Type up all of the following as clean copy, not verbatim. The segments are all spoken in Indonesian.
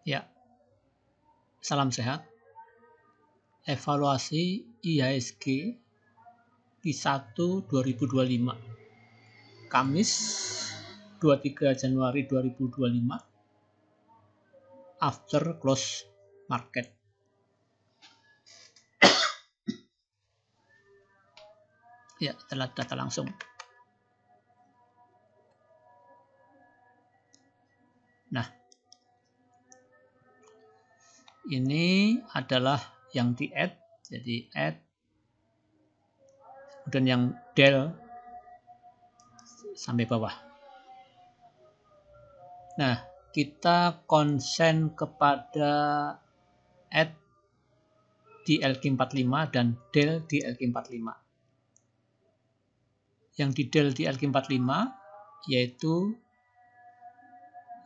Ya, salam sehat. Evaluasi IHSG Q1 2025 Kamis 23 Januari 2025 after close market. Ya, telah data langsung. Nah, ini adalah yang di add, jadi add, kemudian yang del sampai bawah. Nah, kita konsen kepada add di LQ45 dan del di LQ45. Yang di del di LQ45 yaitu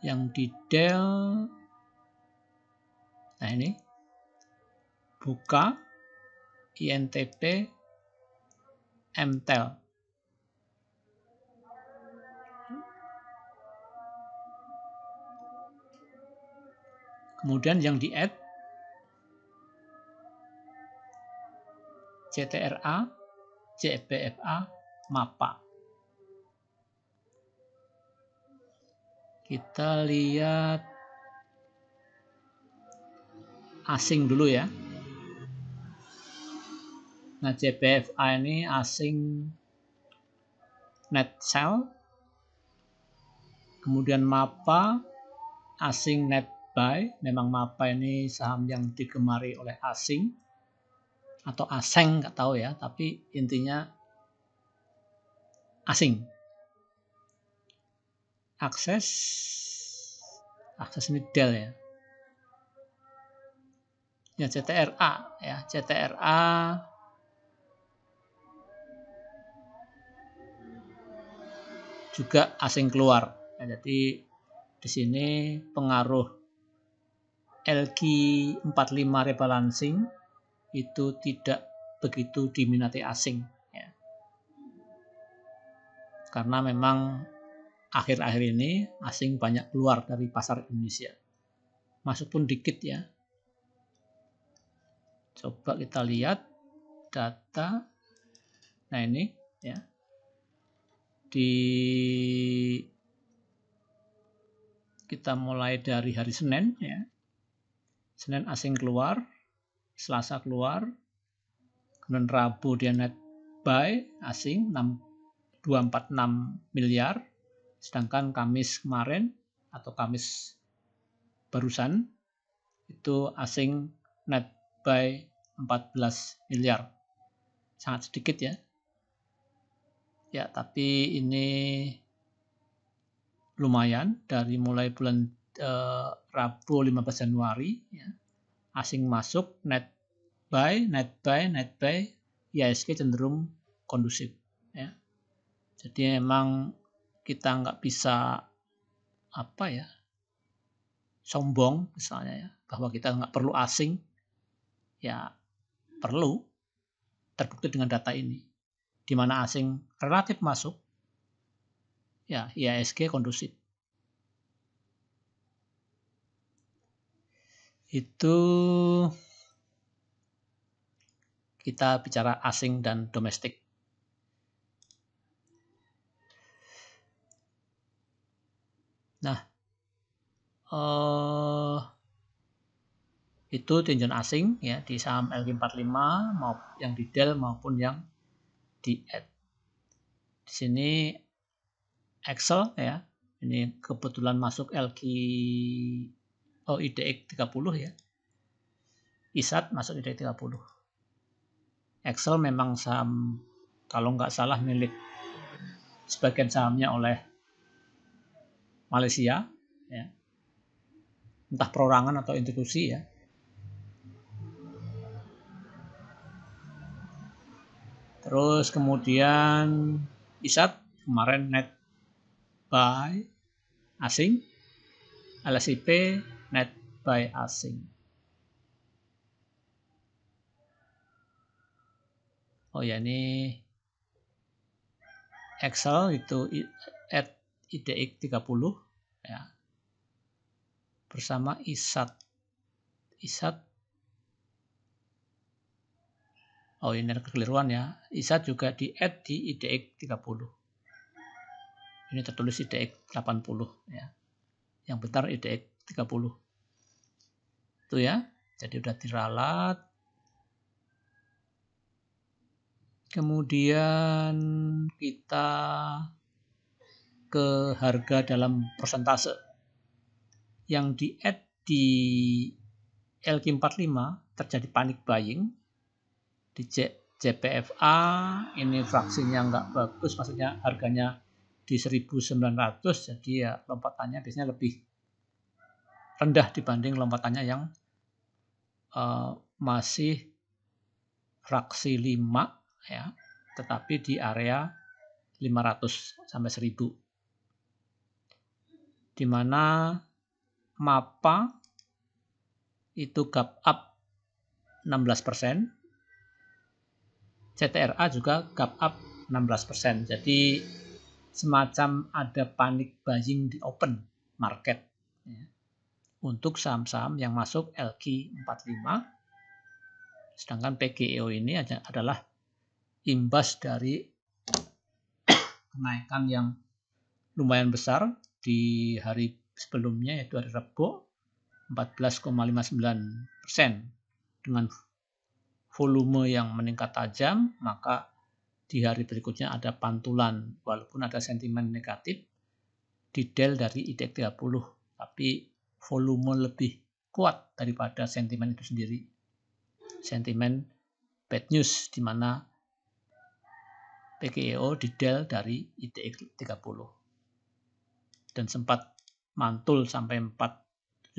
yang di del, nah ini buka INTP MTEL. Kemudian yang di add CTRA, CBFA, MAPA. Kita lihat asing dulu ya. Nah, CBFA ini asing net sell. Kemudian MAPA asing net buy. Memang MAPA ini saham yang digemari oleh asing atau aseng, nggak tahu ya, tapi intinya asing. Akses ini del ya. Ya, CTRA ya, CTRA juga asing keluar. Ya, jadi di sini pengaruh LQ45 rebalancing itu tidak begitu diminati asing ya. Karena memang akhir-akhir ini asing banyak keluar dari pasar Indonesia. Masuk pun dikit ya. Coba kita lihat data. Nah, ini ya. Kita mulai dari hari Senin ya. Senin asing keluar, Selasa keluar, kemudian Rabu dia net buy asing 246 miliar, sedangkan Kamis kemarin atau Kamis barusan itu asing net buy 14 miliar, sangat sedikit ya. Ya, tapi ini lumayan dari mulai bulan Rabu 15 Januari ya. Asing masuk net buy, IHSG cenderung kondusif ya. Jadi memang kita nggak bisa sombong misalnya ya, bahwa kita nggak perlu asing ya, perlu, terbukti dengan data ini, di mana asing relatif masuk ya, IHSG kondusif. Itu kita bicara asing dan domestik. Nah, itu tinjauan asing ya di saham LQ45 maupun yang di del maupun yang di add. Di sini Excel ya. Ini kebetulan masuk IDX 30 ya. ISAT masuk IDX 30. Excel memang saham kalau nggak salah milik sebagian sahamnya oleh Malaysia ya. Entah perorangan atau institusi ya. Terus kemudian ISAT kemarin net buy asing, LSIP net buy asing. Oh ya, ini Excel itu at IDX 30 ya. bersama ISAT. Oh, ini ada kekeliruan ya. ISAT juga di-add di IDX 30. Ini tertulis IDX 80 ya. Yang benar IDX 30. Itu ya. Jadi udah diralat. Kemudian kita ke harga dalam persentase. Yang di-add di LQ45 terjadi panic buying. Di JPFA ini fraksinya nggak bagus, maksudnya harganya di 1900, jadi ya lompatannya biasanya lebih rendah dibanding lompatannya yang masih fraksi 5 ya, tetapi di area 500 sampai 1000. Di mana MAPA itu gap up 16%, CTRA juga gap up 16%. Jadi semacam ada panic buying di open market ya, untuk saham-saham yang masuk LQ45. Sedangkan PGEO ini adalah imbas dari kenaikan yang lumayan besar di hari sebelumnya, yaitu hari Rabu 14,59%. Dengan volume yang meningkat tajam, maka di hari berikutnya ada pantulan, walaupun ada sentimen negatif di del dari IDX 30, tapi volume lebih kuat daripada sentimen itu sendiri. Sentimen bad news, di mana PGEO di del dari IDX 30. Dan sempat mantul sampai 4,7%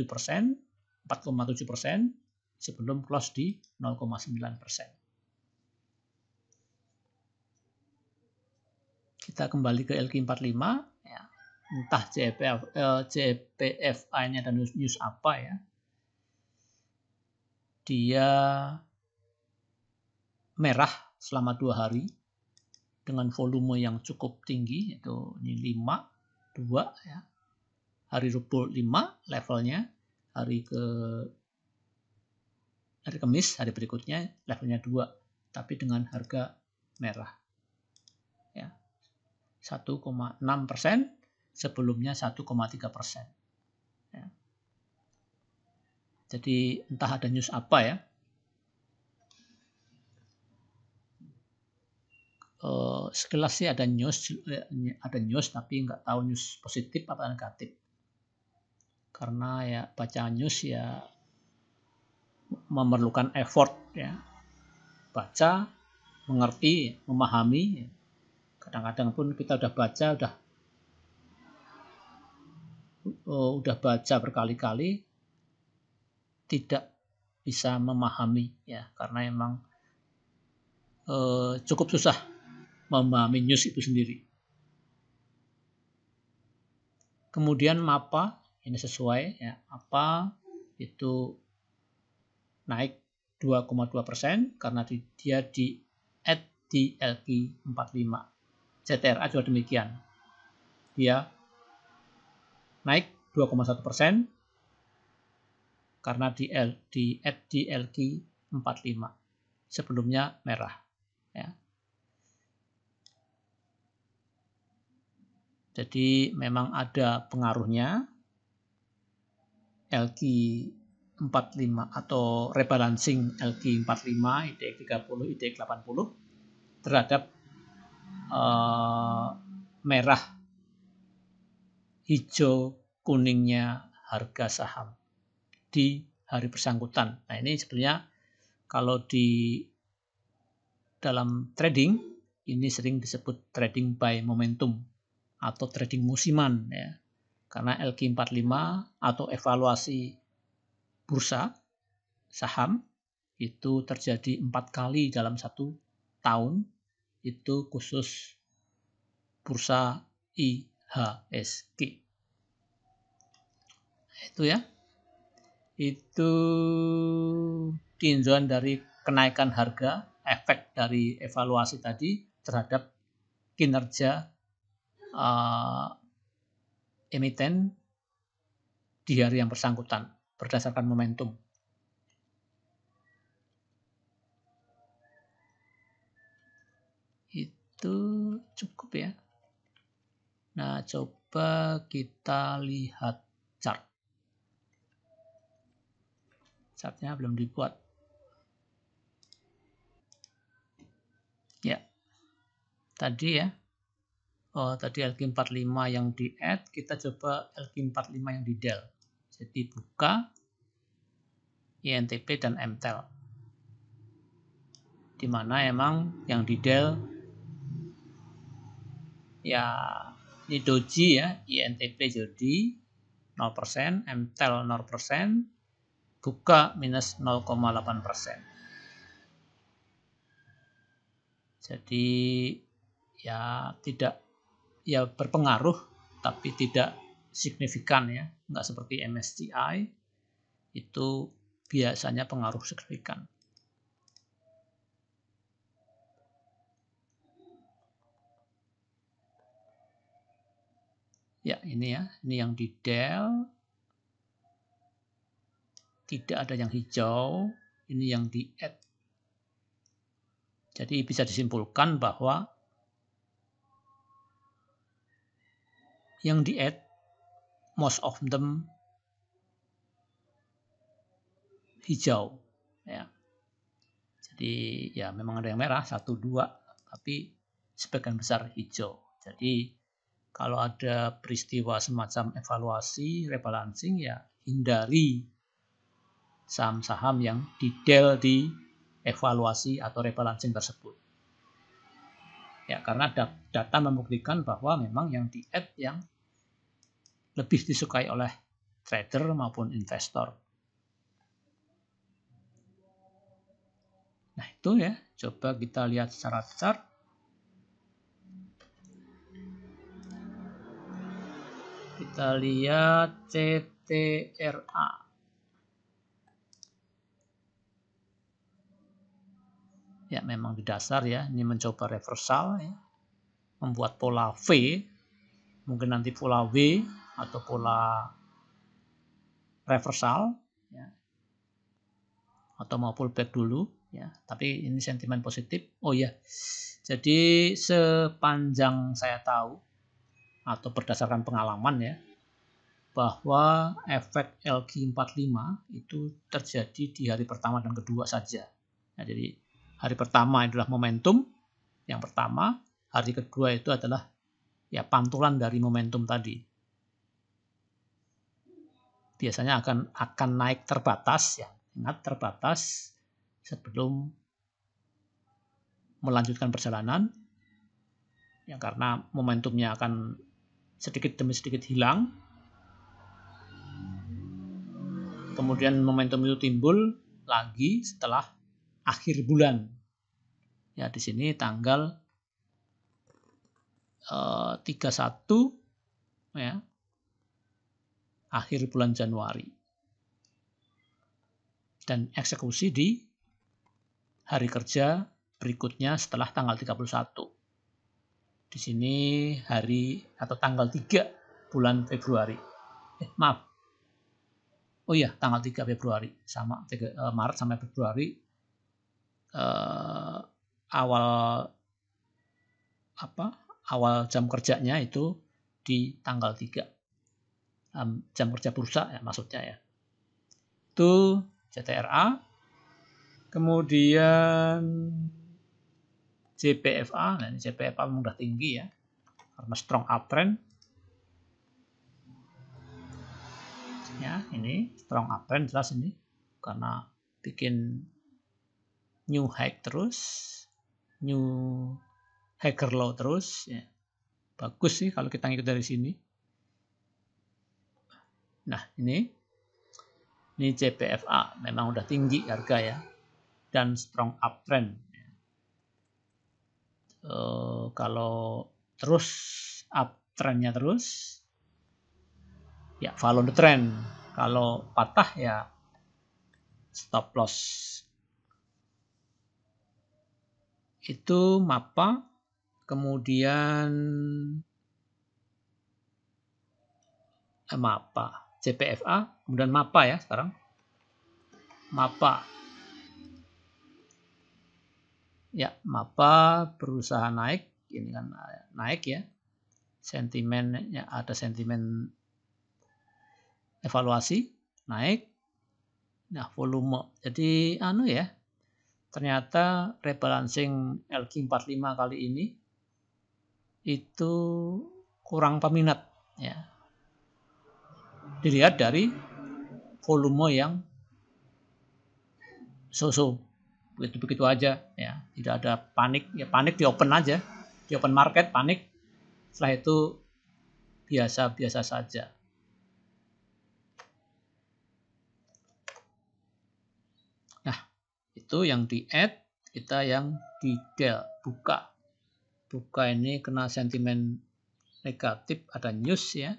sebelum close di 0,9%. Kita kembali ke LQ45 ya. Entah JPFA ini ada news apa ya. Dia merah selama 2 hari dengan volume yang cukup tinggi, yaitu ini 5, 2 ya. Hari Rabu 5 levelnya, hari Kamis, hari berikutnya levelnya 2, tapi dengan harga merah. Ya. 1,6%, sebelumnya 1,3%. Ya. Jadi entah ada news apa ya. Sekilas sih ada news tapi nggak tahu news positif apa negatif. Karena ya baca news ya memerlukan effort ya. Baca, mengerti, memahami. Kadang-kadang pun kita udah baca berkali-kali tidak bisa memahami ya, karena emang cukup susah memahami news itu sendiri. Kemudian MAPA ini sesuai ya, MAPA itu naik 2,2% karena dia di add di LQ45. CTRA juga demikian. Dia naik 2,1% karena di add di LQ45. Sebelumnya merah ya. Jadi memang ada pengaruhnya LQ45 atau rebalancing LQ45, IDX 30, IDX 80 terhadap merah hijau kuningnya harga saham di hari bersangkutan. Nah, ini sebenarnya kalau di dalam trading ini sering disebut trading by momentum atau trading musiman ya. Karena LQ45 atau evaluasi bursa saham itu terjadi 4 kali dalam 1 tahun, itu khusus bursa IHSG. Itu ya. Itu tinjauan dari kenaikan harga, efek dari evaluasi tadi terhadap kinerja emiten di hari yang bersangkutan berdasarkan momentum. Itu cukup ya. Nah, coba kita lihat chart. Chartnya belum dibuat. Ya, tadi ya. Oh, tadi LQ45 yang di add, kita coba LQ45 yang di del. Jadi buka INTP dan MTEL. Di mana emang yang di del ya ini doji ya, INTP jadi 0%, MTEL 0%, buka minus 0,8%. Jadi ya tidak ya berpengaruh tapi tidak signifikan ya, nggak seperti MSCI itu biasanya pengaruh signifikan. Ya ini ya, ini yang di del tidak ada yang hijau, ini yang di add. Jadi bisa disimpulkan bahwa yang di add most of them hijau ya. Jadi ya memang ada yang merah 1 2 tapi sebagian besar hijau. Jadi kalau ada peristiwa semacam evaluasi, rebalancing ya hindari saham-saham yang di del di evaluasi atau rebalancing tersebut. Ya karena data membuktikan bahwa memang yang di add yang lebih disukai oleh trader maupun investor. Nah itu ya, coba kita lihat secara chart. Kita lihat CTRA. Ya memang di dasar ya, ini mencoba reversal ya. Membuat pola V, mungkin nanti pola W atau pola reversal ya. Atau mau pullback dulu ya, tapi ini sentimen positif. Oh ya. Jadi sepanjang saya tahu atau berdasarkan pengalaman ya, bahwa efek LQ45 itu terjadi di hari pertama dan kedua saja. Nah, jadi hari pertama adalah momentum yang pertama, hari kedua itu adalah ya pantulan dari momentum tadi. Biasanya akan naik terbatas ya, ingat terbatas sebelum melanjutkan perjalanan. Ya karena momentumnya akan sedikit demi sedikit hilang. Kemudian momentum itu timbul lagi setelah akhir bulan. Ya di sini tanggal 31 ya. Akhir bulan Januari. Dan eksekusi di hari kerja berikutnya setelah tanggal 31. Di sini hari atau tanggal 3 bulan Februari. Maaf. Oh iya, tanggal 3 Februari sama Maret sampai Februari awal jam kerjanya itu di tanggal 3. Jam kerja bursa ya maksudnya ya. Itu CTRA. Kemudian JPFA, nah ini JPFA memang udah tinggi ya, karena strong uptrend. Ya, ini strong uptrend jelas ini, karena bikin new high terus, new higher low terus. Ya. Bagus sih kalau kita ngikut dari sini. Nah ini JPFA memang udah tinggi harga ya, dan strong uptrend. Kalau terus uptrendnya terus ya follow the trend, kalau patah ya stop loss. Itu MAPA, kemudian MAPA JPFA, kemudian MAPA ya sekarang. MAPA. Ya, MAPA berusaha naik, ini kan naik ya. Sentimennya ada sentimen evaluasi naik. Nah, volume. Jadi ya. Ternyata rebalancing LQ45 kali ini itu kurang peminat ya. Dilihat dari volume yang so-so, begitu-begitu aja ya, tidak ada panik ya, panik di open aja, di open market panik, setelah itu biasa-biasa saja. Nah, itu yang di add, kita yang di del, buka ini kena sentimen negatif, ada news ya,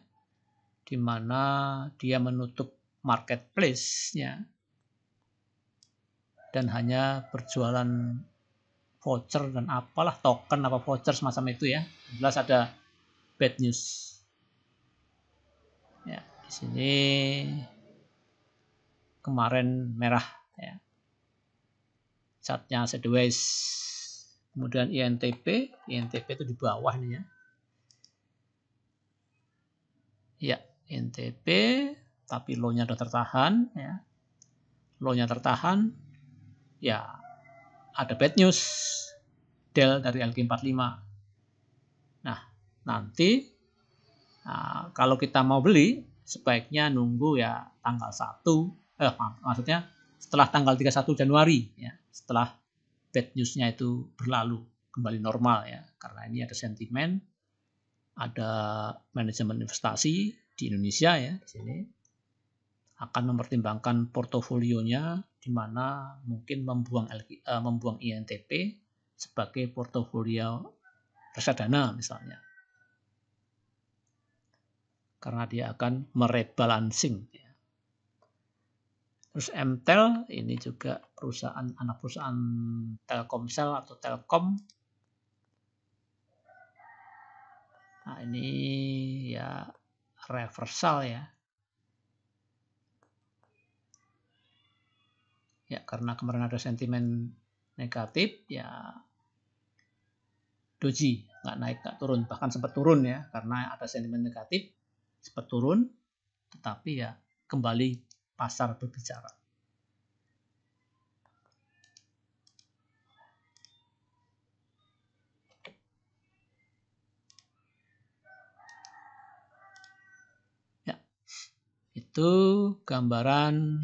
di mana dia menutup marketplace-nya dan hanya berjualan voucher dan apalah, token apa voucher semacam itu ya. Jelas ada bad news. Ya, di sini kemarin merah ya. Chartnya sideways. Kemudian INTP itu di bawah nih ya. Ya, INTP tapi low-nya udah tertahan ya. Low-nya tertahan. Ya, ada bad news del dari LQ45. Nah, nanti kalau kita mau beli sebaiknya nunggu ya tanggal 1, maksudnya setelah tanggal 31 Januari ya, setelah bad news-nya itu berlalu kembali normal ya, karena ini ada sentimen, ada manajemen investasi di Indonesia ya, di sini akan mempertimbangkan portofolionya, di mana mungkin membuang INTP sebagai portofolio reksadana misalnya, karena dia akan merebalancing. Terus MTEL ini juga anak perusahaan Telkomsel atau Telkom. Nah, ini ya reversal ya. Ya, karena kemarin ada sentimen negatif ya, doji nggak naik nggak turun, bahkan sempat turun ya, karena ada sentimen negatif sempat turun, tetapi ya kembali pasar berbicara. Ya, itu gambaran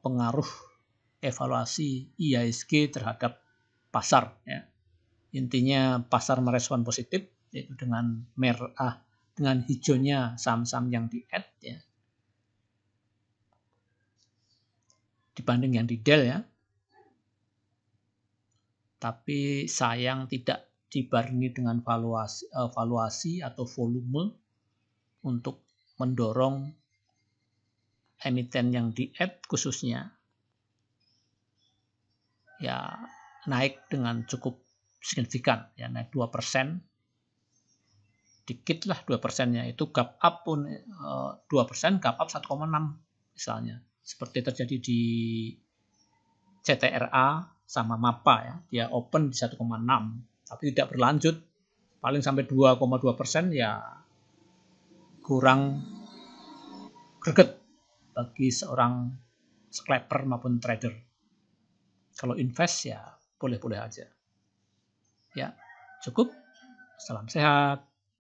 pengaruh evaluasi IHSG terhadap pasar ya. Intinya pasar merespon positif, yaitu dengan merah, dengan hijaunya saham-saham yang di add ya, dibanding yang di del ya. Tapi sayang tidak dibarengi dengan valuasi atau volume untuk mendorong emiten yang di add khususnya ya naik dengan cukup signifikan ya, naik 2%, dikit lah 2%-nya, itu gap up pun 2%, gap up 1,6 misalnya, seperti terjadi di CTRA sama MAPA ya, dia open di 1,6 tapi tidak berlanjut, paling sampai 2,2% ya kurang greget bagi seorang scalper maupun trader. Kalau invest ya boleh-boleh aja. Ya, cukup. Salam sehat.